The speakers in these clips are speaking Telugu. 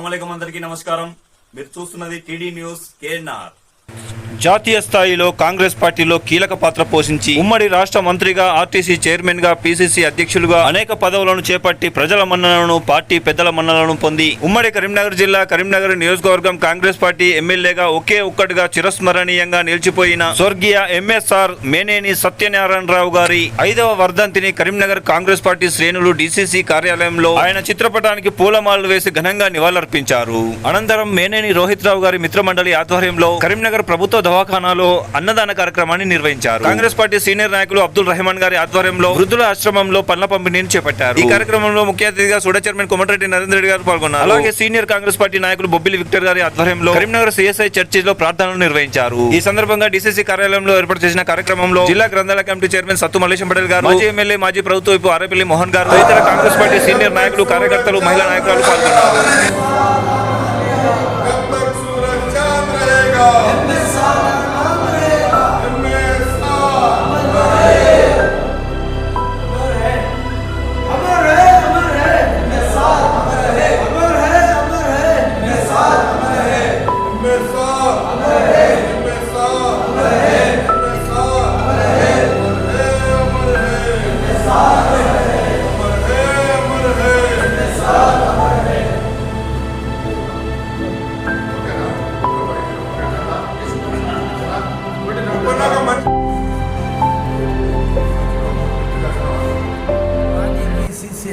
అస్సలాముఅలైకుం అందరికీ నమస్కారం. మీరు చూస్తున్నది టీడీ న్యూస్ కేఎన్ఆర్. జాతీయ స్థాయిలో కాంగ్రెస్ పార్టీలో కీలక పాత్ర పోషించి ఉమ్మడి రాష్ట్ర మంత్రిగా, ఆర్టీసీ చైర్మన్ గా, పీసీసీ అధ్యక్షులుగా అనేక పదవులను చేపట్టి ప్రజల మన్ననలను, పార్టీ పెద్దల మన్ననలను పొంది ఉమ్మడి కరీంనగర్ జిల్లా, కరీంనగర్ నియోజకవర్గం కాంగ్రెస్ పార్టీ ఎమ్మెల్యేగా ఒకే ఒక్కటిగా చిరస్మరణీయంగా నిలిచిపోయిన స్వర్గీయ ఎంఎస్ఆర్ మేనేని సత్యనారాయణరావు గారి 5వ వర్ధంతిని కరీంనగర్ కాంగ్రెస్ పార్టీ శ్రేణులు డీసీసీ కార్యాలయంలో ఆయన చిత్రపటానికి పూలమాలలు వేసి ఘనంగా నివాళులర్పించారు. అనంతరం మేనేని రోహిత్ రావు గారి మిత్రమండలి ఆధ్వర్యంలో కరీంనగర్ ప్రభుత్వ దవాఖానాలో అన్నదాన కార్యక్రమాన్ని నిర్వహించారు. కాంగ్రెస్ పార్టీ సీనియర్ నాయకులు అబ్దుల్ రెహమాన్ గారి ఆధ్వర్యంలో వృద్ధుల ఆశ్రమంలో పండ్ల పంపిణీని చేపట్టారు. ఈ కార్యక్రమంలో ముఖ్య అతిథిగా సూడా చైర్మన్ కోమటిరెడ్డి నరేంద్ర రెడ్డి గారు పాల్గొన్నారు. అలాగే సీనియర్ కాంగ్రెస్ పార్టీ నాయకులు బొబ్బిలి విక్టర్ గారి ఆధ్వర్యంలో కరీంనగర్ సిఎస్ఐ చర్చిలో ప్రార్థనలు నిర్వహించారు. ఈ సందర్భంగా డీసీసీ కార్యాలయంలో ఏర్పాటు చేసిన కార్యక్రమంలో జిల్లా గ్రంథాలయ కమిటీ చైర్మన్ సత్తు మల్లేశం పటేల్ గారు, మాజీ ఎమ్మెల్యే, మాజీ ప్రభుత్వ వైపు ఆరేపల్లి మోహన్ గారు, ఇతర కాంగ్రెస్ పార్టీ సీనియర్ నాయకులు, కార్యకర్తలు, మహిళా నాయకులు పాల్గొన్నారు.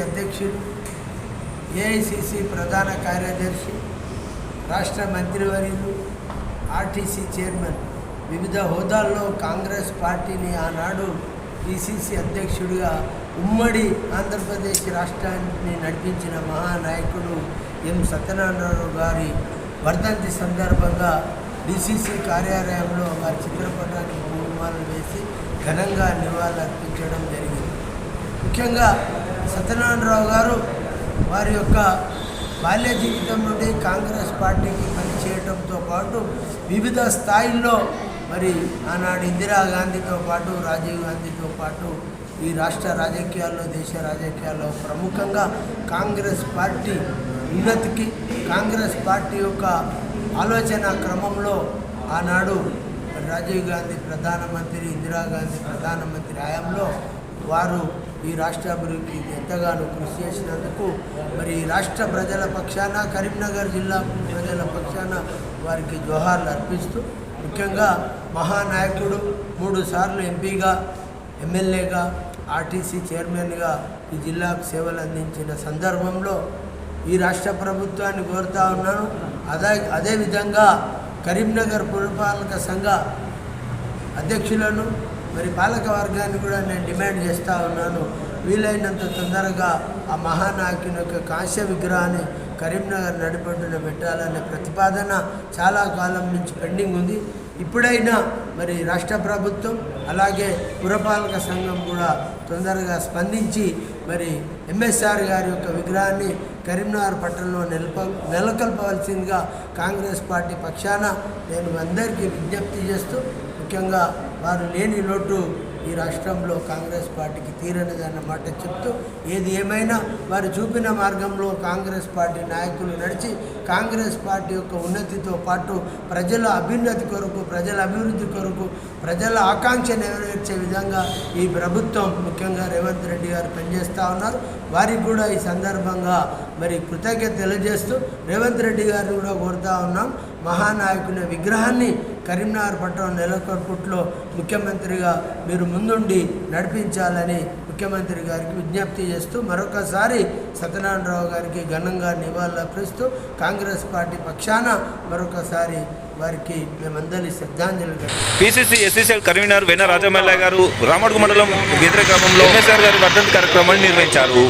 అధ్యక్షుడు, ఏఐసిసి ప్రధాన కార్యదర్శి, రాష్ట్ర మంత్రివర్యులు, ఆర్టీసీ చైర్మన్, వివిధ హోదాల్లో కాంగ్రెస్ పార్టీని ఆనాడు పిసిసి అధ్యక్షుడిగా ఉమ్మడి ఆంధ్రప్రదేశ్ రాష్ట్రాన్ని నడిపించిన మహానాయకుడు ఎం సత్యనారాయణరావు గారి వర్ధంతి సందర్భంగా డిసిసి కార్యాలయంలో వారి చిత్రపటానికి పూలమాలలు వేసి ఘనంగా నివాళులర్పించడం జరిగింది. ముఖ్యంగా సత్యనారాయణరావు గారు వారి యొక్క బాల్య జీవితం నుండి కాంగ్రెస్ పార్టీకి పనిచేయడంతో పాటు వివిధ స్థాయిల్లో మరి ఆనాడు ఇందిరాగాంధీతో పాటు, రాజీవ్ గాంధీతో పాటు ఈ రాష్ట్ర రాజకీయాల్లో, దేశ రాజకీయాల్లో ప్రముఖంగా కాంగ్రెస్ పార్టీ ఉన్నతికి, కాంగ్రెస్ పార్టీ యొక్క ఆలోచన క్రమంలో ఆనాడు రాజీవ్ గాంధీ ప్రధానమంత్రి, ఇందిరాగాంధీ ప్రధానమంత్రి హయాంలో వారు ఈ రాష్ట్ర అభివృద్ధికి ఎంతగానో కృషి చేసినందుకు మరి రాష్ట్ర ప్రజల పక్షాన, కరీంనగర్ జిల్లా ప్రజల పక్షాన వారికి జోహార్లు అర్పిస్తూ, ముఖ్యంగా మహానాయకుడు 3 సార్లు ఎంపీగా, ఎమ్మెల్యేగా, ఆర్టీసీ చైర్మన్గా ఈ జిల్లాకు సేవలు అందించిన సందర్భంలో ఈ రాష్ట్ర ప్రభుత్వాన్ని కోరుతా ఉన్నాను. అదేవిధంగా కరీంనగర్ పురపాలక సంఘ అధ్యక్షులను, మరి పాలక వర్గాన్ని కూడా నేను డిమాండ్ చేస్తూ ఉన్నాను. వీలైనంత తొందరగా ఆ మహానాయకుని యొక్క కాంస్య విగ్రహాన్ని కరీంనగర్ నడిపొడ్డున పెట్టాలనే ప్రతిపాదన చాలా కాలం నుంచి పెండింగ్ ఉంది. ఇప్పుడైనా మరి రాష్ట్ర ప్రభుత్వం అలాగే పురపాలక సంఘం కూడా తొందరగా స్పందించి మరి ఎంఎస్ఆర్ గారి యొక్క విగ్రహాన్ని కరీంనగర్ పట్టణంలో నెలకొల్పవలసిందిగా కాంగ్రెస్ పార్టీ పక్షాన నేను అందరికీ విజ్ఞప్తి చేస్తూ, ముఖ్యంగా వారు లేని లోటు ఈ రాష్ట్రంలో కాంగ్రెస్ పార్టీకి తీరనిదన్నమాట చెప్తూ, ఏది ఏమైనా వారు చూపిన మార్గంలో కాంగ్రెస్ పార్టీ నాయకులు నడిచి కాంగ్రెస్ పార్టీ యొక్క ఉన్నతితో పాటు ప్రజల అభ్యున్నతి కొరకు, ప్రజల అభివృద్ధి కొరకు, ప్రజల ఆకాంక్ష నెరవేర్చే విధంగా ఈ ప్రభుత్వం, ముఖ్యంగా రేవంత్ రెడ్డి గారు పనిచేస్తూ ఉన్నారు. వారికి కూడా ఈ సందర్భంగా మరి కృతజ్ఞత తెలియజేస్తూ రేవంత్ రెడ్డి గారిని కూడా కోరుతూ ఉన్నాం, మహానాయకుని విగ్రహాన్ని కరీంనగర్ పట్టణం నెలకొల్పుట్లో ముఖ్యమంత్రిగా మీరు ముందుండి నడిపించాలని ముఖ్యమంత్రి గారికి విజ్ఞప్తి చేస్తూ మరొకసారి సత్యనారాయణరావు గారికి ఘనంగా నివాళులర్పిస్తూ కాంగ్రెస్ పార్టీ పక్షాన మరొకసారి వారికి మేమందరి శ్రద్ధాంజలి. పిసిసి ఎస్సీసీఎల్ కన్వీనర్ వెన రాజమల్ల గారు రామడుగు మండలం గేదెర గ్రామంలో ఎంఎస్ఆర్ గారి వర్ధంతి కార్యక్రమాన్ని నిర్వహించారు.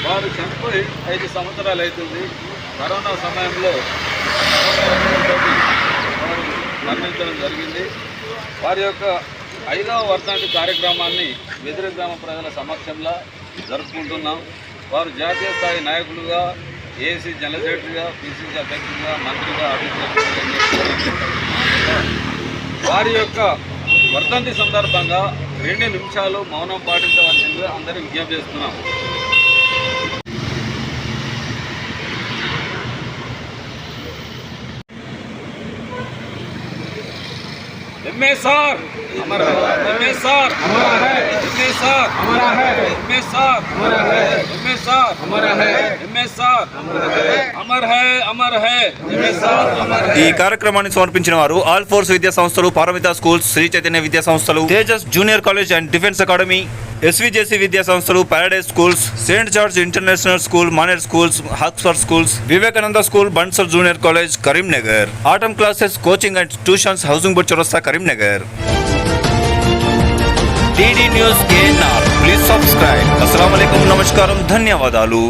వారు చనిపోయి 5 సంవత్సరాలు అవుతుంది. కరోనా సమయంలో మరణించడం జరిగింది. వారి యొక్క 5వ వర్ధంతి కార్యక్రమాన్ని వెదిరి గ్రామ ప్రజల సమక్షంలో జరుపుకుంటున్నాం. వారు జాతీయ స్థాయి నాయకులుగా, ఏసీ జనరల్ సెక్రటరీగా, పిసిసి అధ్యక్షుడిగా, మంత్రిగా అభివృద్ధి వారి యొక్క వర్ధంతి సందర్భంగా 2 నిమిషాలు మౌనం పాటించవలసిందిగా అందరూ విజ్ఞప్తి చేస్తున్నాం. एमएसआर अमर है, एमएसआर हमारा है, एमएसआर हमारा है, एमएसआर हमारा है, एमएसआर हमारा है, एमएसआर अमर है, अमर है, एमएसआर अमर है। ఈ కార్యక్రమాన్ని సమర్పించిన వారు ఆల్ ఫోర్స్ విద్యా సంస్థలు, పారమిత స్కూల్స్, శ్రీ చైతన్య విద్యా సంస్థలు, Tejas junior college and defence academy, SVJC విద్యా సంస్థలు, paradise schools, saint George international school, Maner schools, హాక్స్ఫర్డ్ స్కూల్స్, వివేకానంద స్కూల్, బన్సర్ junior college, Karimnagar, atom classes, coaching and tuitions, housing board చౌరస్తా, Karimnagar. TD news KNR, please subscribe. అస్సలాము అలైకుం, నమస్కారం, ధన్యవాదాలు.